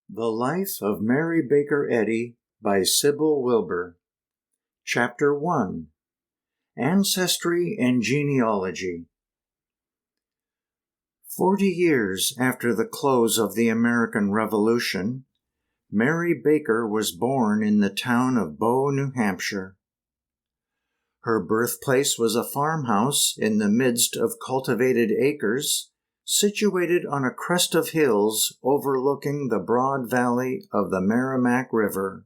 The Life of Mary Baker Eddy by Sibyl Wilbur. Chapter 1. Ancestry and Genealogy. 40 years after the close of the American Revolution, Mary Baker was born in the town of Bow, New Hampshire. Her birthplace was a farmhouse in the midst of cultivated acres, situated on a crest of hills overlooking the broad valley of the Merrimack River.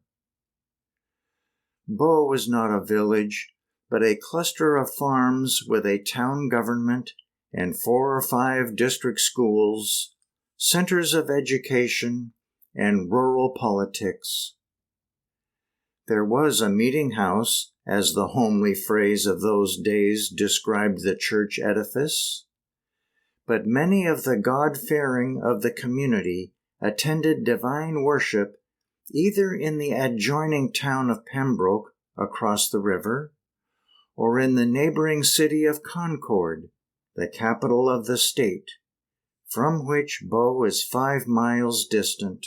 Bow was not a village, but a cluster of farms with a town government and 4 or 5 district schools, centers of education, and rural politics. There was a meeting house, as the homely phrase of those days described the church edifice, but many of the God-fearing of the community attended divine worship either in the adjoining town of Pembroke across the river, or in the neighboring city of Concord, the capital of the state, from which Bow is 5 miles distant.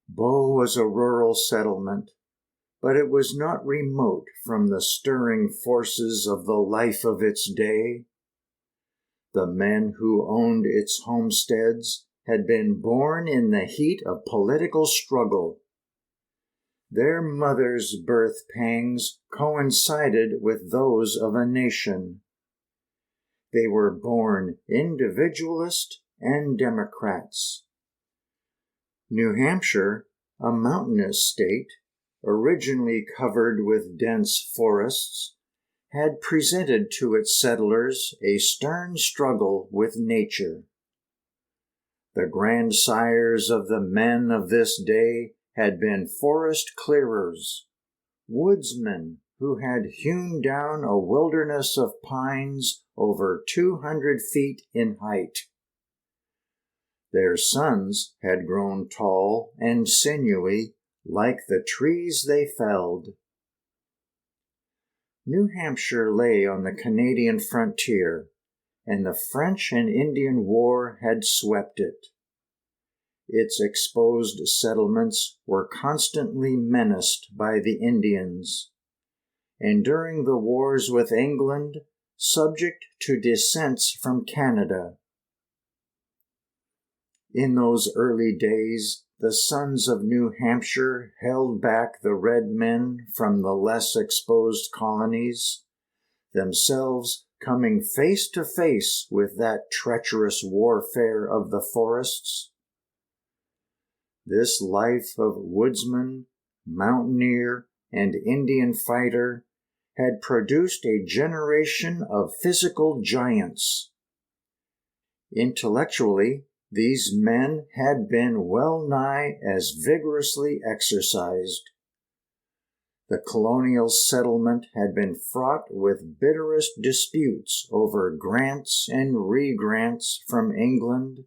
Bow was a rural settlement, but it was not remote from the stirring forces of the life of its day. The men who owned its homesteads had been born in the heat of political struggle. Their mothers' birth pangs coincided with those of a nation. They were born individualist and Democrats. New Hampshire, a mountainous state, originally covered with dense forests, had presented to its settlers a stern struggle with nature. The grandsires of the men of this day had been forest clearers, woodsmen who had hewn down a wilderness of pines over 200 feet in height. Their sons had grown tall and sinewy like the trees they felled. New Hampshire lay on the Canadian frontier, and the French and Indian War had swept it. Its exposed settlements were constantly menaced by the Indians, and during the wars with England, subject to dissents from Canada. In those early days, the sons of New Hampshire held back the red men from the less exposed colonies, themselves coming face to face with that treacherous warfare of the forests. This life of woodsman, mountaineer, and Indian fighter had produced a generation of physical giants. Intellectually, these men had been well nigh as vigorously exercised. The colonial settlement had been fraught with bitterest disputes over grants and re-grants from England,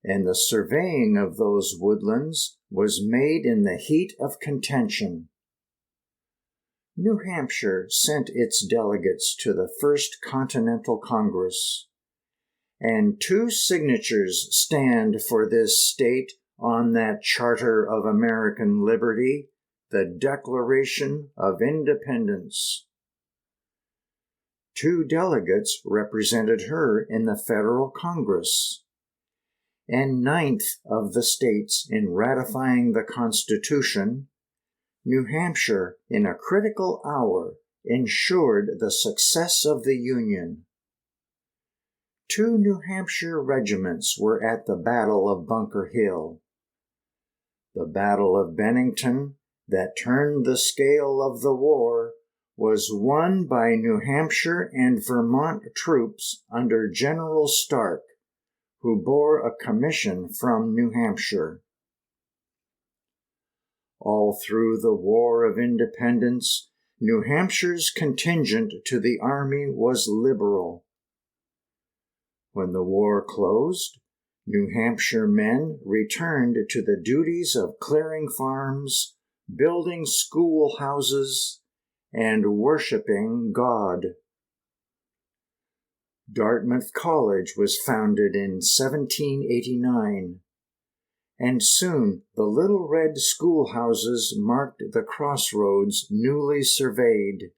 and the surveying of those woodlands was made in the heat of contention. New Hampshire sent its delegates to the First Continental Congress, and 2 signatures stand for this state on that Charter of American Liberty, the Declaration of Independence. 2 delegates represented her in the Federal Congress, and 9th of the states in ratifying the Constitution. New Hampshire, in a critical hour, ensured the success of the Union. 2 New Hampshire regiments were at the Battle of Bunker Hill. The Battle of Bennington, that turned the scale of the war, was won by New Hampshire and Vermont troops under General Stark, who bore a commission from New Hampshire. All through the War of Independence, New Hampshire's contingent to the army was liberal. When the war closed, New Hampshire men returned to the duties of clearing farms, building schoolhouses, and worshiping God. Dartmouth College was founded in 1789, and soon the little red schoolhouses marked the crossroads newly surveyed.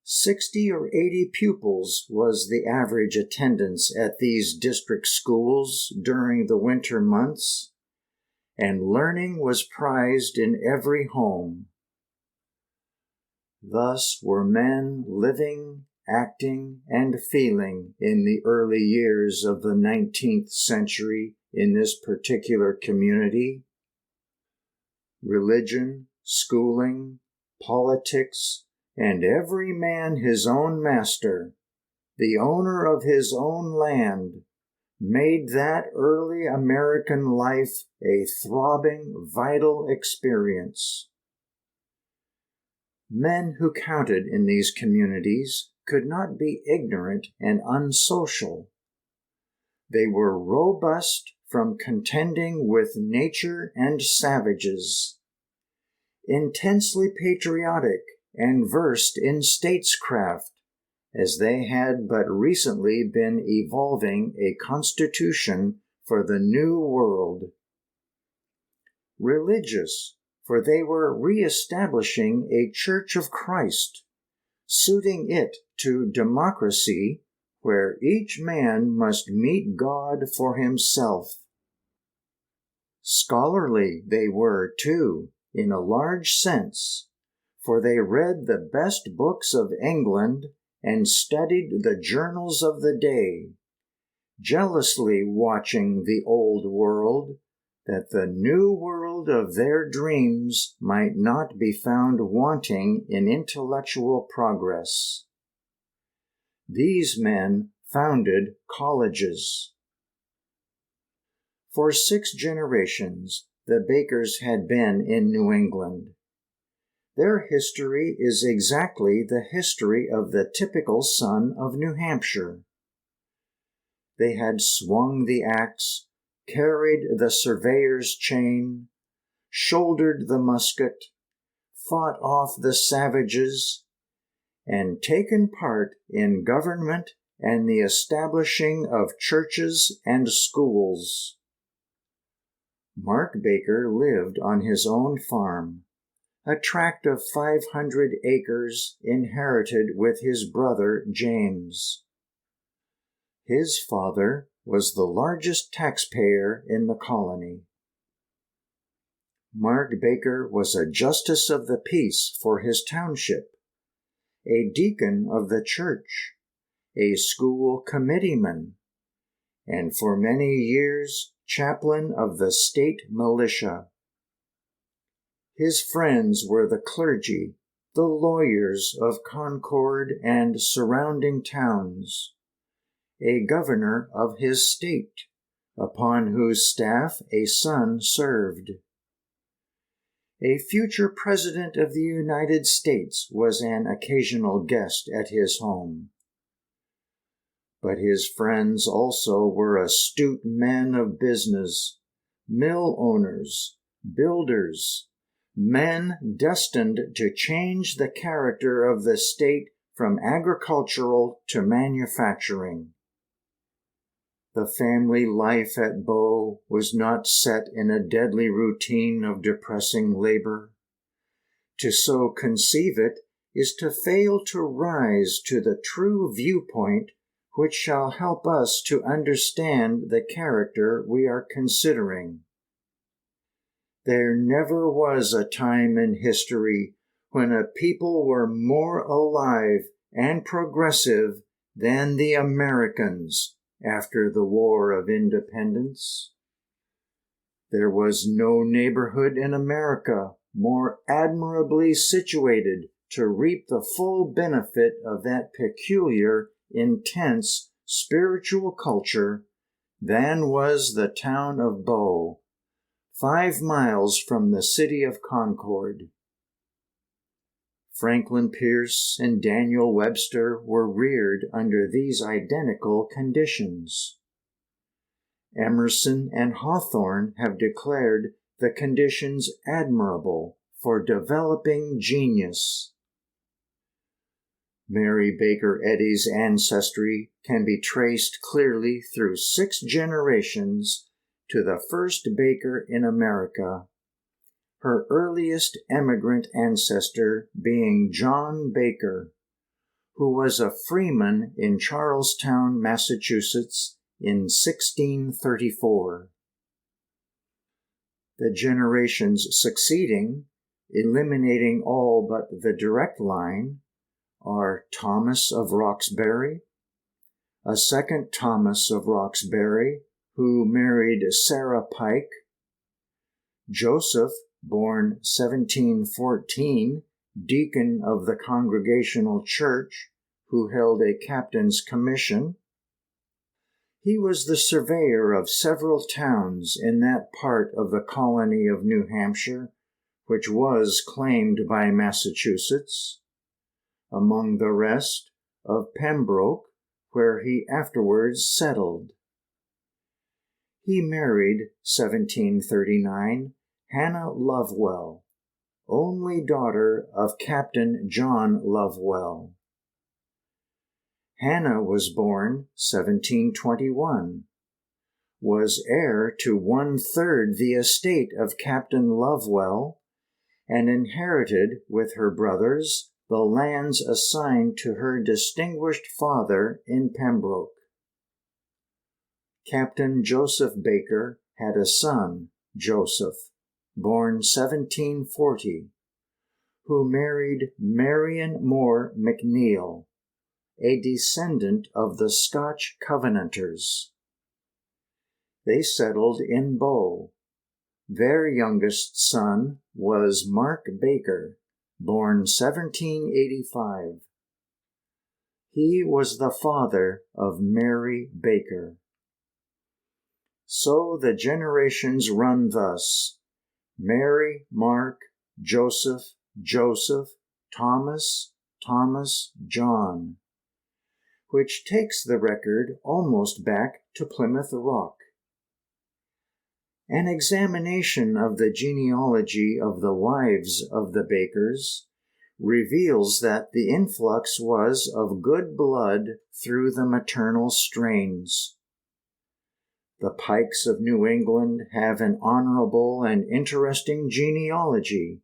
60 or 80 pupils was the average attendance at these district schools during the winter months, and learning was prized in every home. Thus were men living, acting, and feeling in the early years of the 19th century in this particular community. Religion, schooling, politics, and every man his own master, the owner of his own land, made that early American life a throbbing, vital experience. Men who counted in these communities could not be ignorant and unsocial. They were robust from contending with nature and savages, intensely patriotic and versed in statescraft, as they had but recently been evolving a constitution for the New World. Religious, for they were re-establishing a Church of Christ, suiting it to democracy, where each man must meet God for himself. Scholarly they were, too, in a large sense, for they read the best books of England and studied the journals of the day, jealously watching the old world, that the new world of their dreams might not be found wanting in intellectual progress. These men founded colleges. For 6 generations, the Bakers had been in New England. Their history is exactly the history of the typical son of New Hampshire. They had swung the axe, carried the surveyor's chain, shouldered the musket, fought off the savages, and taken part in government and the establishing of churches and schools. Mark Baker lived on his own farm, a tract of 500 acres inherited with his brother James. His father was the largest taxpayer in the colony. Mark Baker was a justice of the peace for his township, a deacon of the church, a school committeeman, and for many years chaplain of the state militia. His friends were the clergy, the lawyers of Concord and surrounding towns, a governor of his state, upon whose staff a son served. A future president of the United States was an occasional guest at his home. But his friends also were astute men of business, mill owners, builders, men destined to change the character of the state from agricultural to manufacturing. The family life at Bow was not set in a deadly routine of depressing labor. To so conceive it is to fail to rise to the true viewpoint which shall help us to understand the character we are considering. There never was a time in history when a people were more alive and progressive than the Americans after the War of Independence. There was no neighborhood in America more admirably situated to reap the full benefit of that peculiar, intense spiritual culture than was the town of Bow, 5 miles from the city of Concord. Franklin Pierce and Daniel Webster were reared under these identical conditions. Emerson and Hawthorne have declared the conditions admirable for developing genius. Mary Baker Eddy's ancestry can be traced clearly through 6 generations to the first baker in America, her earliest emigrant ancestor being John Baker, who was a freeman in Charlestown, Massachusetts in 1634. The generations succeeding, eliminating all but the direct line, are Thomas of Roxbury, a second Thomas of Roxbury, who married Sarah Pike, Joseph, born 1714, deacon of the Congregational Church, who held a captain's commission. He was the surveyor of several towns in that part of the colony of New Hampshire which was claimed by Massachusetts, among the rest of Pembroke, where he afterwards settled. He married, 1739, Hannah Lovewell, only daughter of Captain John Lovewell. Hannah was born 1721, was heir to 1/3 the estate of Captain Lovewell, and inherited with her brothers the lands assigned to her distinguished father in Pembroke. Captain Joseph Baker had a son, Joseph, born 1740, who married Marion Moore McNeill, a descendant of the Scotch Covenanters. They settled in Bow. Their youngest son was Mark Baker, born 1785. He was the father of Mary Baker. So the generations run thus: Mary, Mark, Joseph, Joseph, Thomas, Thomas, John, which takes the record almost back to Plymouth Rock. An examination of the genealogy of the wives of the Bakers reveals that the influx was of good blood through the maternal strains. The Pikes of New England have an honorable and interesting genealogy.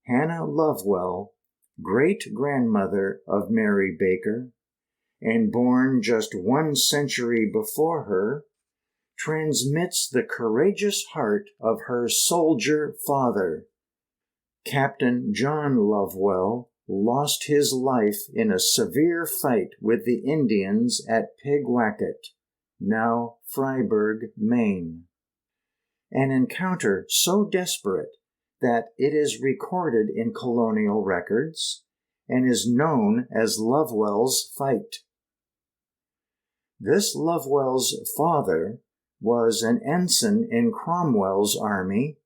Hannah Lovewell, great-grandmother of Mary Baker, and born just 1 century before her, transmits the courageous heart of her soldier father. Captain John Lovewell lost his life in a severe fight with the Indians at Pigwacket, now Fryeburg, Maine. An encounter so desperate that it is recorded in colonial records and is known as Lovewell's fight. This Lovewell's father was an ensign in Cromwell's army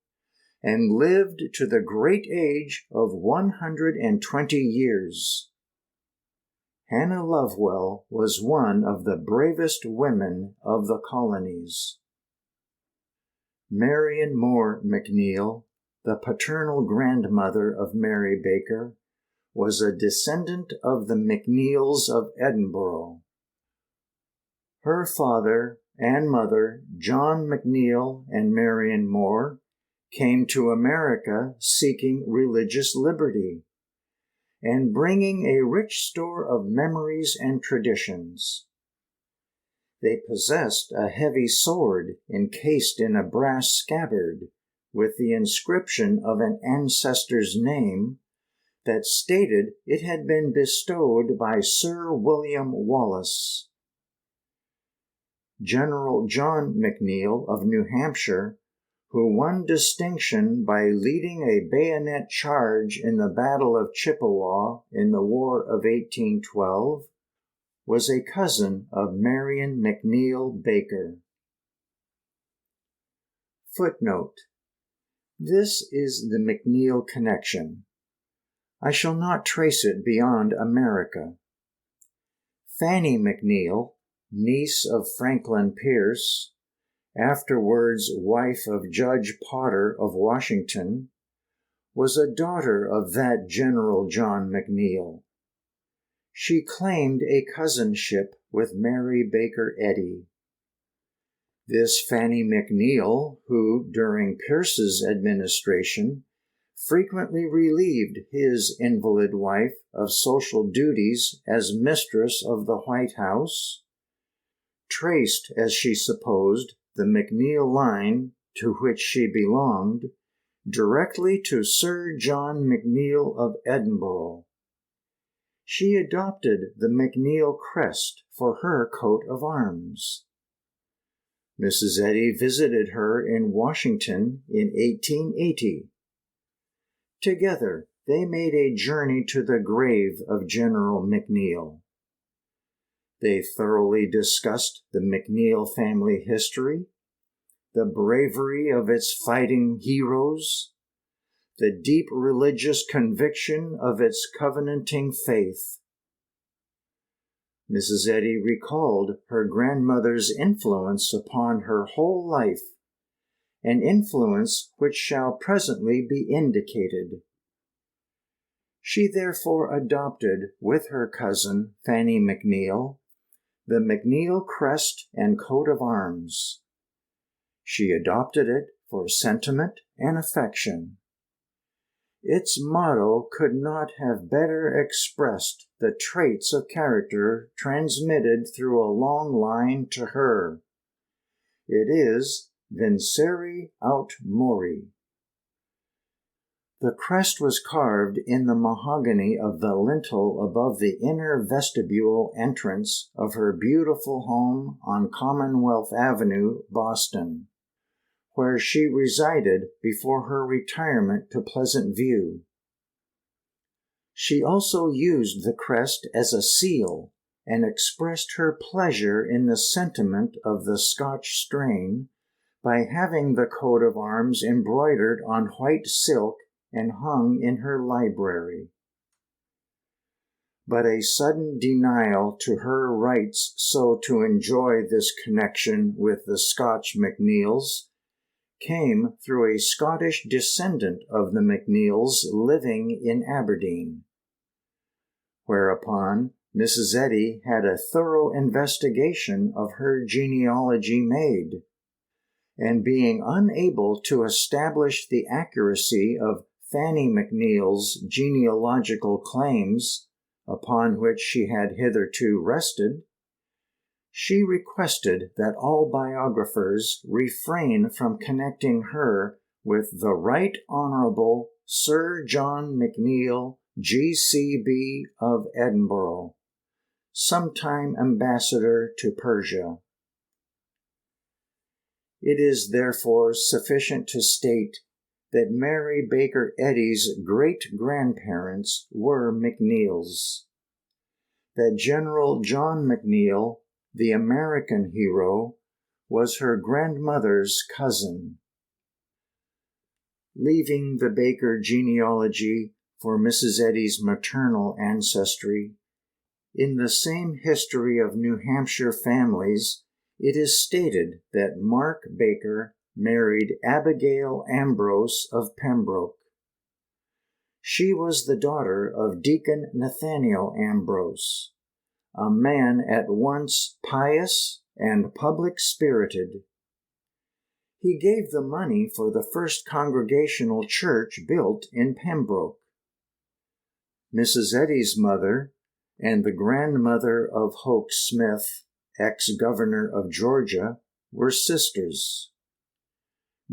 and lived to the great age of 120 years. Hannah Lovewell was one of the bravest women of the colonies. Marion Moore McNeill, the paternal grandmother of Mary Baker, was a descendant of the McNeills of Edinburgh. Her father and mother, John McNeill and Marion Moore, came to America seeking religious liberty and bringing a rich store of memories and traditions. They possessed a heavy sword encased in a brass scabbard with the inscription of an ancestor's name that stated it had been bestowed by Sir William Wallace. General John McNeill of New Hampshire, who won distinction by leading a bayonet charge in the Battle of Chippewa in the War of 1812, was a cousin of Marion McNeill Baker. Footnote: This is the McNeill connection. I shall not trace it beyond America. Fanny McNeill, niece of Franklin Pierce, afterwards wife of Judge Potter of Washington, was a daughter of that General John McNeill. She claimed a cousinship with Mary Baker Eddy. This Fanny McNeil, who, during Pierce's administration, frequently relieved his invalid wife of social duties as mistress of the White House, traced, as she supposed, the McNeil line to which she belonged directly to Sir John McNeil of Edinburgh. She adopted the McNeil crest for her coat of arms. Mrs. Eddy visited her in Washington in 1880. Together, they made a journey to the grave of General McNeil. They thoroughly discussed the McNeil family history, the bravery of its fighting heroes, the deep religious conviction of its covenanting faith. Mrs. Eddy recalled her grandmother's influence upon her whole life, an influence which shall presently be indicated. She therefore adopted, with her cousin Fanny McNeil, the McNeil crest and coat of arms. She adopted it for sentiment and affection. Its motto could not have better expressed the traits of character transmitted through a long line to her. It is Vincere aut mori. The crest was carved in the mahogany of the lintel above the inner vestibule entrance of her beautiful home on Commonwealth Avenue, Boston, where she resided before her retirement to Pleasant View. She also used the crest as a seal and expressed her pleasure in the sentiment of the Scotch strain by having the coat of arms embroidered on white silk and hung in her library. But a sudden denial to her rights so to enjoy this connection with the Scotch McNeils came through a Scottish descendant of the McNeils living in Aberdeen. Whereupon Mrs. Eddy had a thorough investigation of her genealogy made, and being unable to establish the accuracy of Fanny McNeil's genealogical claims, upon which she had hitherto rested, she requested that all biographers refrain from connecting her with the Right Honourable Sir John McNeil, G.C.B. of Edinburgh, sometime ambassador to Persia. It is therefore sufficient to state that Mary Baker Eddy's great-grandparents were McNeils, that General John McNeil, the American hero, was her grandmother's cousin. Leaving the Baker genealogy for Mrs. Eddy's maternal ancestry, in the same history of New Hampshire families, it is stated that Mark Baker married Abigail Ambrose of Pembroke. She was the daughter of Deacon Nathaniel Ambrose, a man at once pious and public-spirited. He gave the money for the first Congregational church built in Pembroke. Mrs. Eddy's mother and the grandmother of Hoke Smith, ex-governor of Georgia, were sisters.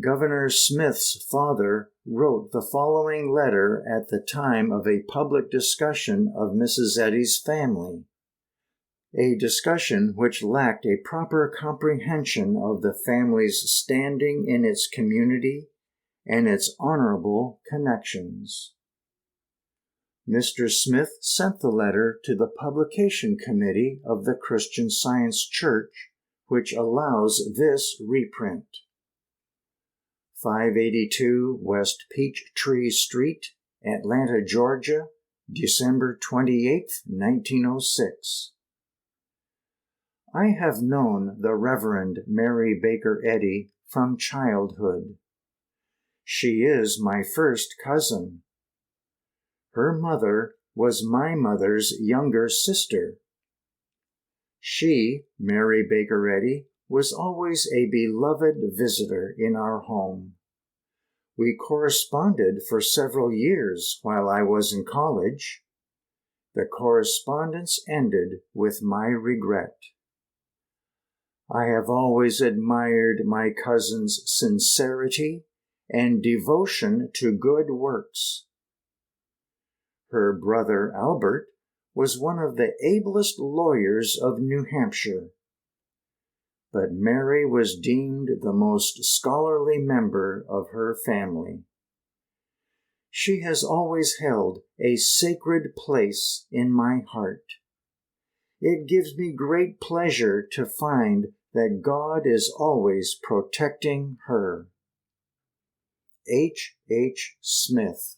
Governor Smith's father wrote the following letter at the time of a public discussion of Mrs. Eddy's family, a discussion which lacked a proper comprehension of the family's standing in its community and its honorable connections. Mr. Smith sent the letter to the publication committee of the Christian Science Church, which allows this reprint. 582 West Peachtree Street, Atlanta, Georgia, December 28, 1906. I have known the Reverend Mary Baker Eddy from childhood. She is my first cousin. Her mother was my mother's younger sister. She, Mary Baker Eddy, was always a beloved visitor in our home. We corresponded for several years while I was in college. The correspondence ended with my regret. I have always admired my cousin's sincerity and devotion to good works. Her brother Albert was one of the ablest lawyers of New Hampshire, but Mary was deemed the most scholarly member of her family. She has always held a sacred place in my heart. It gives me great pleasure to find that God is always protecting her. H. H. Smith.